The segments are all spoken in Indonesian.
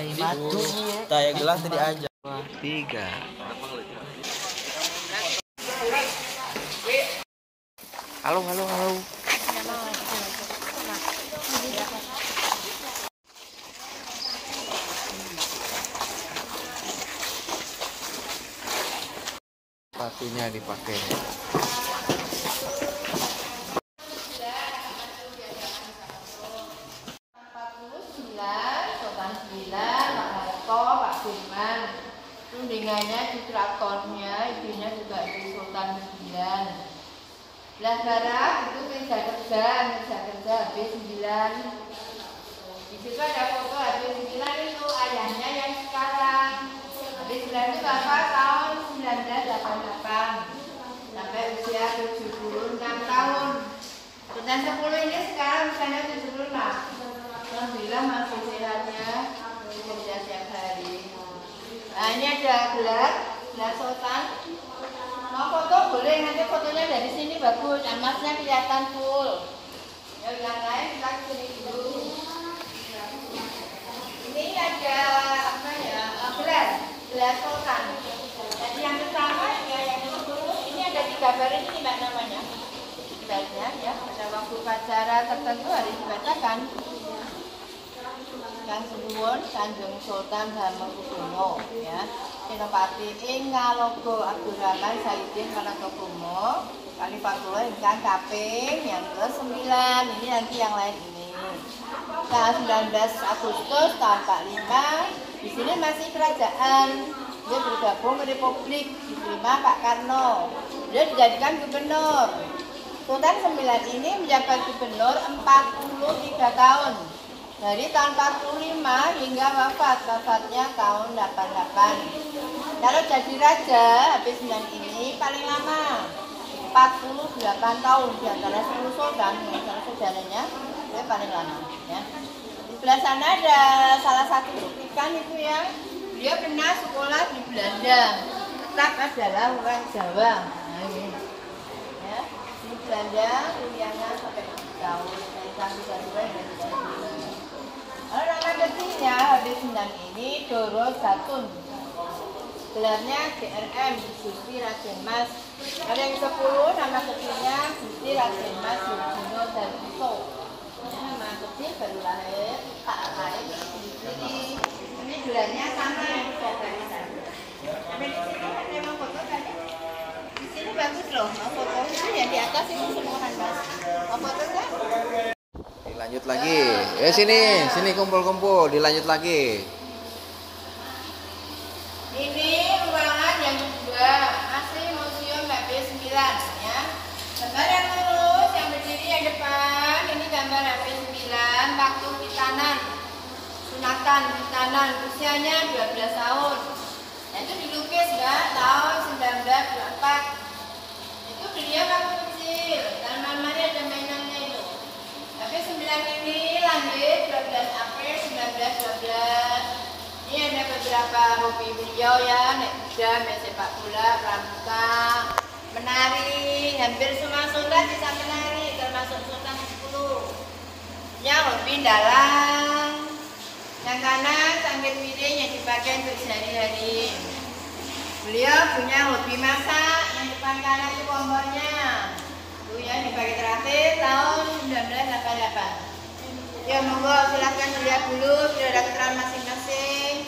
Kiai Madu Saya gelang tadi aja. 3. Halo. Sepatunya dipakai. Pak Firman, rundingannya di keratonnya, ibunya juga di Sultan 9. Belah barat itu meja kerja habis 9. Di situ ada foto habis 9 itu ayahnya yang sekarang. Habis 9 itu Bapak tahun 1988 sampai usia 76 tahun. Sultan 10 ini sekarang usianya 76. Alhamdulillah masih sehatnya, kerja setiap hari. Nah ini ada gelar sultan. Mau foto boleh, nanti fotonya dari sini bagus, emasnya kelihatan full. Yang lain kita sini dulu. Ini ada apa ya? Gelar sultan. Jadi yang pertama yang ini ada 3 baris ini mbak namanya. Gelarnya ya, pada waktu upacara tertentu harus dibacakan. Kang Suwun Kanjeng Sultan Hamengkubuwono ya. Senopati ing Ngalogo Abdurrahman Saidin Manotokumo Kalifatullah ingkang kaping yang ke-9. Ini nanti yang lain ini. Tanggal 19 Agustus tahun 45 di sini masih kerajaan. Dia bergabung ke Republik, diterima Pak Karno. Dia dijadikan gubernur. Sultan 9 ini menjabat gubernur 43 tahun. Dari tahun 45 hingga wafatnya tahun 88. Kalau jadi raja habis 9 ini paling lama 48 tahun di antara 10 sultan dengan saudaranya dia paling lama ya. Di sebelah sana ada salah satu cuplikan itu ya. Dia pernah sekolah di Belanda. Tetap adalah orang Jawa. Nah, ini. Ya, di Belanda kuliahnya sampai 7 tahun. Dari tahun 2002 Kalau nama kecilnya habis 9 ini Doro Jatun. Gelarnya DRM, Gusti Raden Mas. Kalau yang 10 nama kecilnya Gusti Raden Mas Yudhoyono Darwito. Nama kecil baru lahir, tak lahir di sini. Ini gelarnya sama yang sudah dari sana. Sampai di sini ada yang foto tadi. Di sini bagus loh, mau fotonya yang di atas itu semuahan Mas. Mau foto kan? Dilanjut lagi. Sini kumpul, dilanjut lagi. Ini ruangan yang kedua, asli museum HP9 ya. Gambar yang lurus, yang berdiri yang depan, ini gambar HP9 waktu Kitanan, sunatan Kitanan, usianya 12 tahun. Nah, itu dilukis Mbak tahun 1924. Itu beliau waktu kecil, dan mamanya ada mainannya itu. Tapi 9 ini lahir 12 April 1912. Ini ada beberapa hobi beliau ya, naik kuda, main sepak bola, pramuka, menari. Hampir semua sultan bisa menari, termasuk sultan 10. Ya, hobi dalang. Yang kanan sangkir piring yang dipakai untuk sehari-hari. Beliau punya hobi masak, yang depan kanan itu kompornya. Itu ya dipakai terakhir tahun 1988. Ya monggo silahkan dilihat dulu, sudah ada keterangan masing-masing.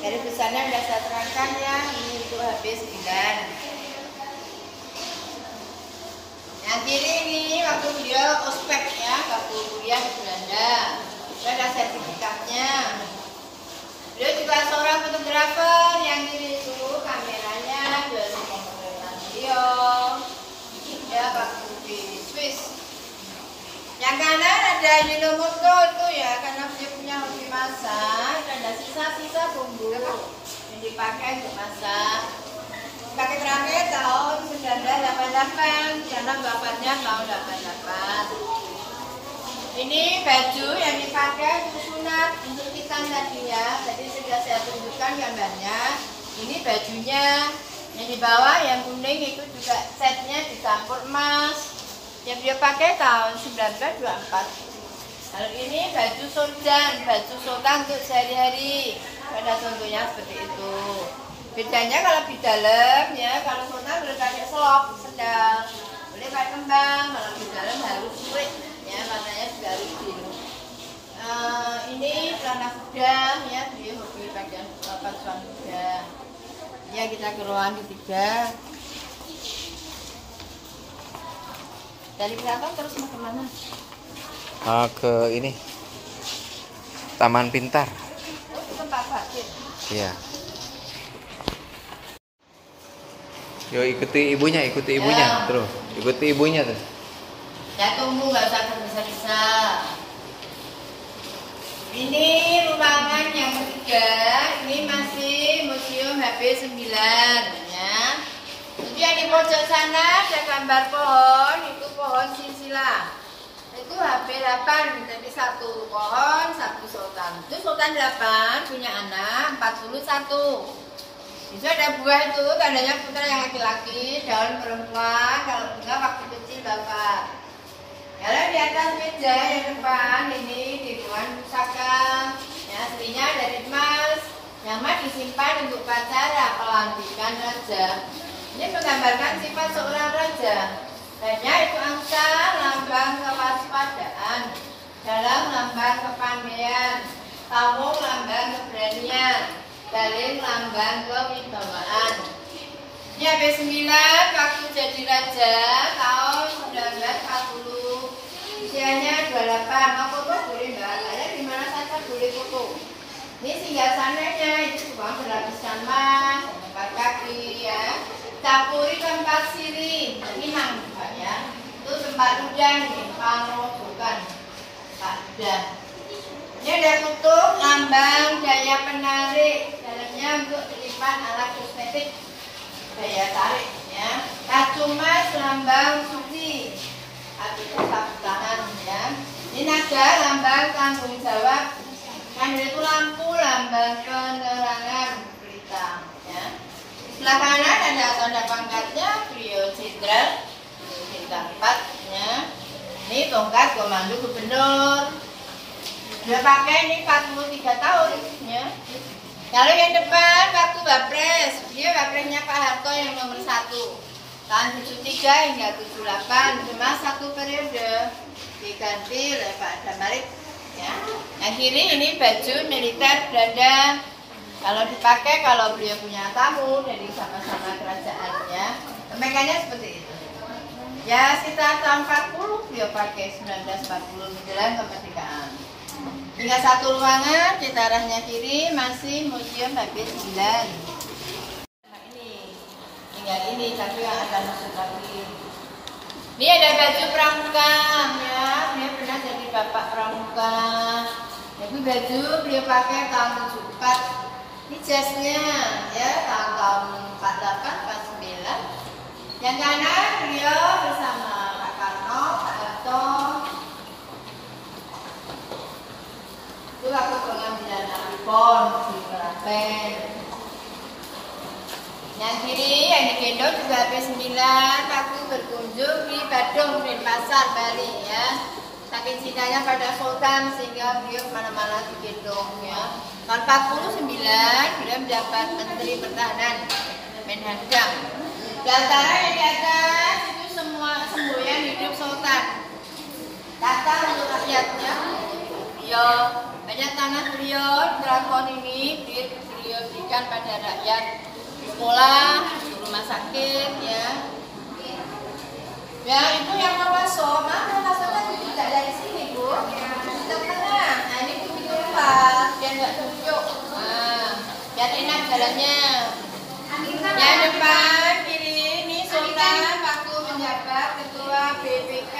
Dari besarnya sudah saya terangkan ya, ini untuk habis 9. Yang kiri ini waktu beliau ospek ya, waktu kuliah di Belanda. Sudah ada sertifikatnya. Beliau juga seorang fotografer, yang kiri itu kameranya dari pemotretan beliau. Ya waktu di Swiss. Yang kanan ada Yinomoto itu ya, karena dia punya hobi masak dan ada sisa-sisa bumbu yang dipakai untuk masak. Pakai terakhir tahun 1988 karena bapaknya tahun 88. Ini baju yang dipakai untuk sunat untuk hitam tadi ya. Tadi sudah saya tunjukkan gambarnya. Ini bajunya yang di bawah yang kuning itu juga setnya dicampur emas. Yang dia pakai tahun 1924. Kalau ini baju sultan untuk sehari-hari. Pada contohnya seperti itu. Bedanya kalau di dalam ya, kalau sultan boleh pakai selop, sendal, boleh pakai kembang. Kalau di dalam harus sulit, ya warnanya juga harus biru. Ini celana kuda, ya dia hobi pakai pasukan kuda. Ya kita ke ruangan ketiga. Dari belakang terus mau kemana? Ke ini Taman Pintar. Oh, ke tempat parkir. Iya. Yo ikuti ibunya Ya. terus. Ikuti ibunya tuh. Ya tunggu, nggak usah terbisa-bisa. Ini ruangan yang ketiga. Ini masih Museum HP 9 ya. Jadi yang di pojok sana ada gambar pohon, itu pohon silsilah. Itu HP 8, jadi satu pohon, satu sultan. Itu sultan 8 punya anak 41. Itu ada buah itu, tandanya putra yang laki-laki, daun perempuan, kalau enggak waktu kecil bapak. Kalau di atas meja yang depan ini dibuat pusaka, ya aslinya dari emas, yang mah disimpan untuk upacara pelantikan raja. Ini menggambarkan sifat seorang raja. Hanya itu angsa, lambang kewaspadaan, dalam lambang kepandaian, tawung lambang keberanian, dalil lambang kewibawaan. Ini habis 9 waktu jadi raja tahun 1940. Usianya 28. Mau foto boleh mbak, saya dimana saja boleh foto. Ini singgasananya itu juga berlapiskan emas, tempat kaki ya. Campuri tempat sirih, ini hang ya. Itu tempat udang nih, pangrojokan, tempat udang. Ini ada tutup lambang daya penarik, dalamnya untuk menyimpan alat kosmetik daya tarik ya. Kacung emas lambang suci, itu sapu tangan ya. Ini naga lambang tanggung jawab, kan itu lampu lambang penerangan pelita ya. Sebelah kanan ada tanda pangkatnya, beliau jenderal bintang 4 ya. Ini tongkat komando gubernur. Dia pakai ini 43 tahun ya. Kalau yang depan waktu Wapres, dia Wapresnya Pak Harto yang nomor 1 tahun 73 hingga 78, cuma 1 periode diganti oleh Pak Damarik ya. Yang kiri ini baju militer Belanda. Kalau dipakai kalau beliau punya tamu dari sama-sama kerajaan ya. Pemegannya seperti itu. Ya sekitar tahun 40 beliau pakai 1940 menjelang kemerdekaan. Hingga satu ruangan, kita arahnya kiri masih Museum HP 9. Nah ini, tinggal ini tapi yang akan masuk lagi. Ini ada baju pramuka ya, dia pernah jadi bapak pramuka. Itu baju beliau pakai tahun 74. Ini jasnya ya tahun 48, 49. Yang kanan beliau bersama Pak Karno, Pak Harto. Itu waktu pengambilan Apipon di Merapen. Yang kiri yang digendong juga HP9 waktu berkunjung di Badung, Denpasar, Bali ya. Saking cintanya pada Sultan sehingga beliau kemana-mana digendong ya. Tahun 49 beliau mendapat Menteri Pertahanan Menhandang. Di antara yang di atas itu semua semboyan hidup Sultan. Tata untuk rakyatnya. Beliau banyak tanah beliau Keraton ini beliau berikan pada rakyat, sekolah, rumah sakit ya. Ya itu yang mau masuk, mana masuknya tidak dari sini bu, di tengah. Nah ini pintu luar, biar nggak tunjuk, biar enak jalannya. Yang depan kiri ini Sultan waktu menjabat ketua BPK,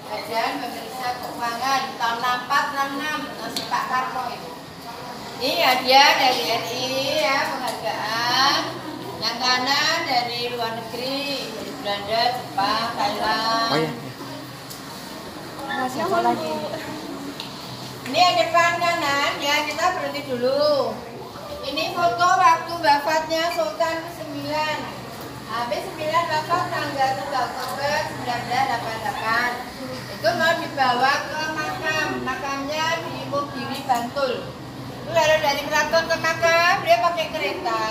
Badan Pemeriksa Keuangan tahun 64-66 masih Pak Karno itu. Ini hadiah dari RI ya, penghargaan. Yang kanan dari luar negeri, dari Belanda, Jepang, Thailand. Oh iya. Masih apa lagi? Ini yang depan kanan ya, kita berhenti dulu. Ini foto waktu wafatnya Sultan ke-9. Habis 9 wafat tanggal 3 Oktober 1988. Itu mau dibawa ke makam makamnya di Mogiri, Bantul. Itu kalau dari Keraton ke makam, dia pakai kereta.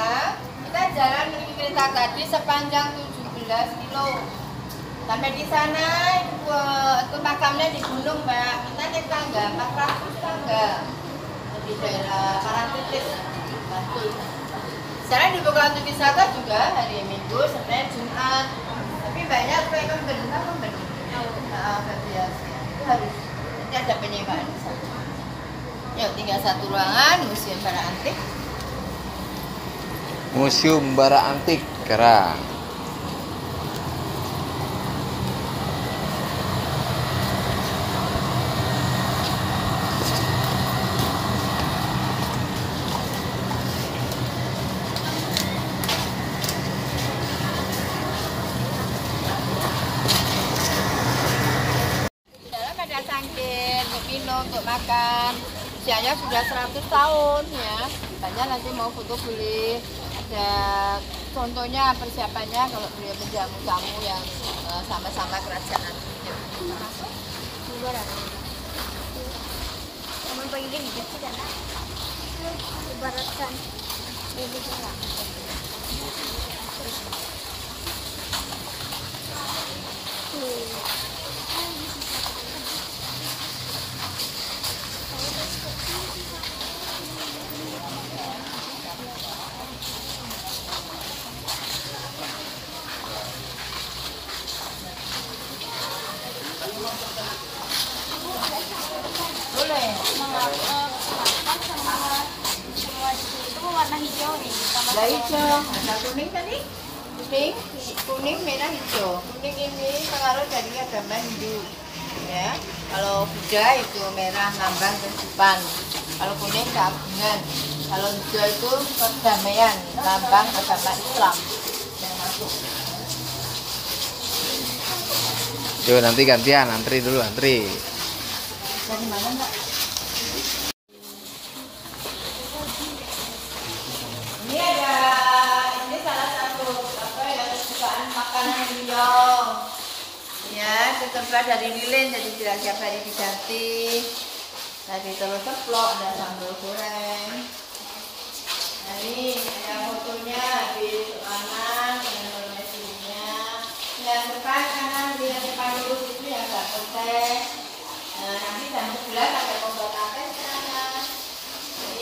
Kita jalan menuju kereta tadi sepanjang 17 kilo. Sampai di sana itu makamnya di gunung, Mbak. Kita naik tangga, 400 tangga di daerah Parangtritis, Bantul. Sekarang dibuka untuk wisata juga hari Minggu, Senin, Jumat. Tapi banyak supaya membeli. Itu harus nanti ada penyewaan di sana. Yuk, tinggal satu ruangan museum barang antik. Museum Barang Antik Kerang. Di dalam ada cangkir untuk minum, untuk makan. Usianya sudah 100 tahun ya. Banyak nanti mau foto boleh. Ada contohnya persiapannya kalau beliau menjamu tamu yang sama-sama kerajaan. Masuk. Luar ada. Namun pagi ini juga tidak ibaratkan ini juga. Boleh. Itu warna hijau nih. Ada hijau, ada kuning tadi. Kuning, merah, hijau. Kuning ini pengaruh dari agama Hindu. Ya, kalau Buddha itu merah lambang kehidupan. Kalau kuning keagungan. Kalau hijau itu perdamaian, lambang agama Islam. Yang masuk. Yuk nanti gantian, antri dulu, antri. Dari mana Mbak? Ini salah satu kesukaan makanan beliau. Ya, itu terbuat dari lilin, jadi tidak tiap hari diganti. Tadi telur ceplok, ada sambal goreng. Nah, ini ada fotonya habis aman dengan informasinya. Yang depan kanan, yang depan lurus itu yang agak kontek. Nanti jam 11 ada pembuat apa di sana.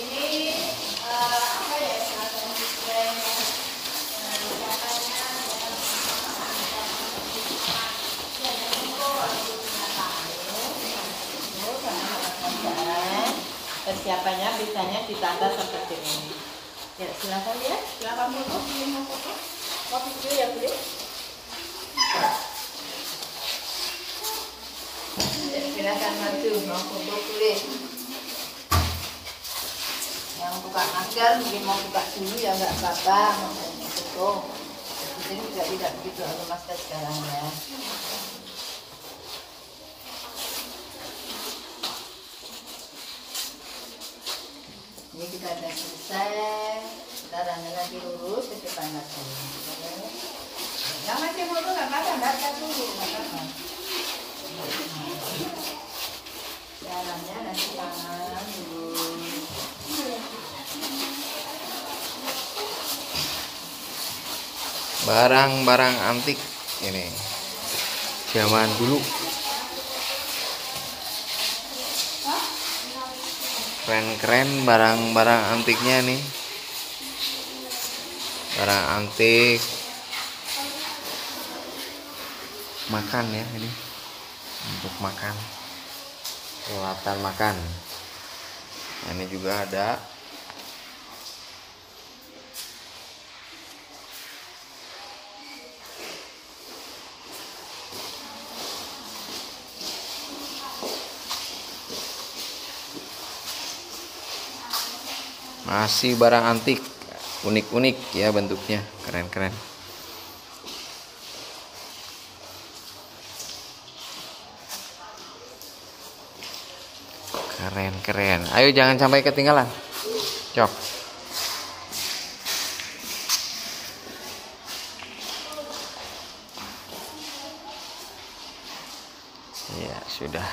Ini apa ya, semacam display persiapannya biasanya ditata seperti ini. Ya, silakan ya, silakan foto, mau foto, mau video ya boleh. Ya, silakan maju, mau foto boleh. Yang buka masker mungkin mau buka dulu ya nggak apa-apa, mau foto. Di sini juga tidak begitu ada masker sekarang ya. Ini kita sudah selesai, kita lagi lurus ke depan lagi. Yang masih foto nggak apa-apa, baca dulu, nggak apa-apa. Jalannya nanti tangan dulu. Barang-barang antik ini zaman dulu. Keren-keren barang-barang antiknya nih. Barang antik. Makan ya ini. Untuk makan. Peralatan makan. Ini juga ada. Masih barang antik, unik-unik ya bentuknya, keren-keren. Keren-keren. Ayo jangan sampai ketinggalan. Cok. Ya, sudah.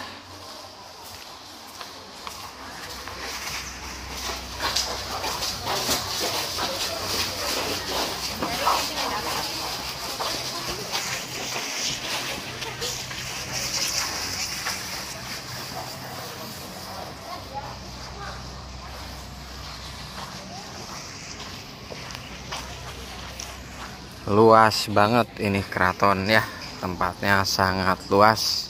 Luas banget ini keraton ya, tempatnya sangat luas.